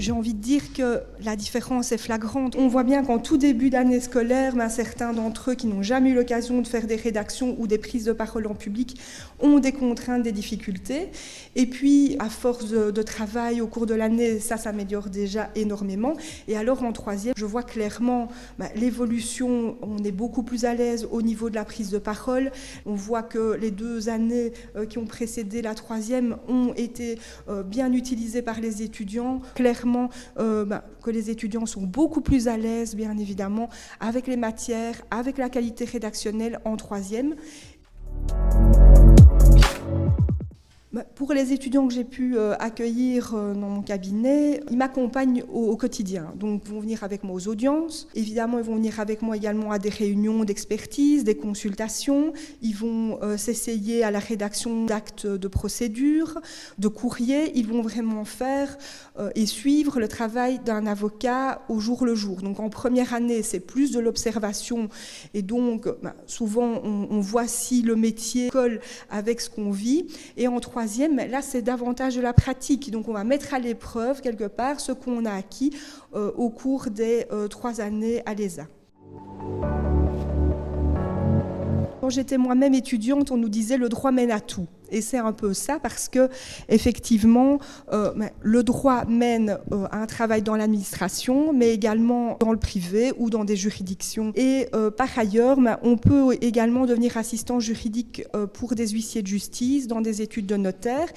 J'ai envie de dire que la différence est flagrante. On voit bien qu'en tout début d'année scolaire, certains d'entre eux qui n'ont jamais eu l'occasion de faire des rédactions ou des prises de parole en public ont des contraintes, des difficultés. Et puis, à force de travail au cours de l'année, ça s'améliore déjà énormément. Et alors, en troisième, je vois clairement l'évolution. On est beaucoup plus à l'aise au niveau de la prise de parole. On voit que les 2 années qui ont précédé la troisième ont été bien utilisées par les étudiants. Clairement, que les étudiants sont beaucoup plus à l'aise, bien évidemment, avec les matières, avec la qualité rédactionnelle en troisième. Pour les étudiants que j'ai pu accueillir dans mon cabinet, ils m'accompagnent au quotidien. Donc, ils vont venir avec moi aux audiences. Évidemment, ils vont venir avec moi également à des réunions d'expertise, des consultations. Ils vont s'essayer à la rédaction d'actes de procédure, de courriers. Ils vont vraiment faire et suivre le travail d'un avocat au jour le jour. Donc, en première année, c'est plus de l'observation. Et donc, souvent, on voit si le métier colle avec ce qu'on vit. Et en troisième, là, c'est davantage de la pratique. Donc, on va mettre à l'épreuve, quelque part, ce qu'on a acquis au cours des 3 années à l'ESA. Quand j'étais moi-même étudiante, on nous disait « le droit mène à tout ». Et c'est un peu ça parce que, effectivement, le droit mène à un travail dans l'administration, mais également dans le privé ou dans des juridictions. Et par ailleurs, on peut également devenir assistant juridique pour des huissiers de justice, dans des études de notaire.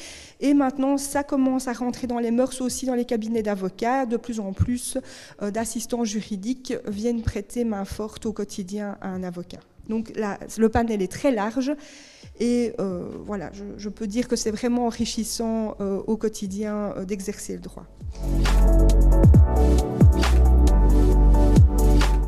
Et maintenant, ça commence à rentrer dans les mœurs aussi dans les cabinets d'avocats. De plus en plus d'assistants juridiques viennent prêter main forte au quotidien à un avocat. Donc le panel est très large et voilà, je peux dire que c'est vraiment enrichissant au quotidien d'exercer le droit.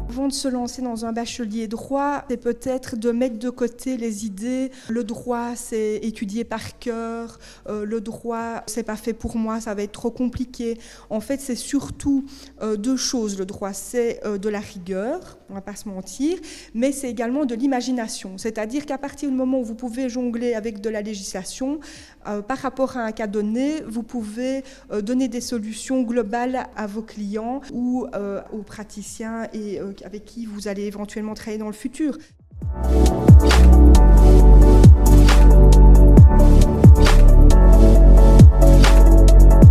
Avant de se lancer dans un bachelier droit, c'est peut-être de mettre de côté les idées. Le droit, c'est étudié par cœur. Le droit, c'est pas fait pour moi, ça va être trop compliqué. En fait, c'est surtout 2 choses. Le droit, c'est de la rigueur, on va pas se mentir, mais c'est également de l'imagination. C'est-à-dire qu'à partir du moment où vous pouvez jongler avec de la législation, par rapport à un cas donné, vous pouvez donner des solutions globales à vos clients ou aux praticiens et avec qui vous allez éventuellement travailler dans le futur.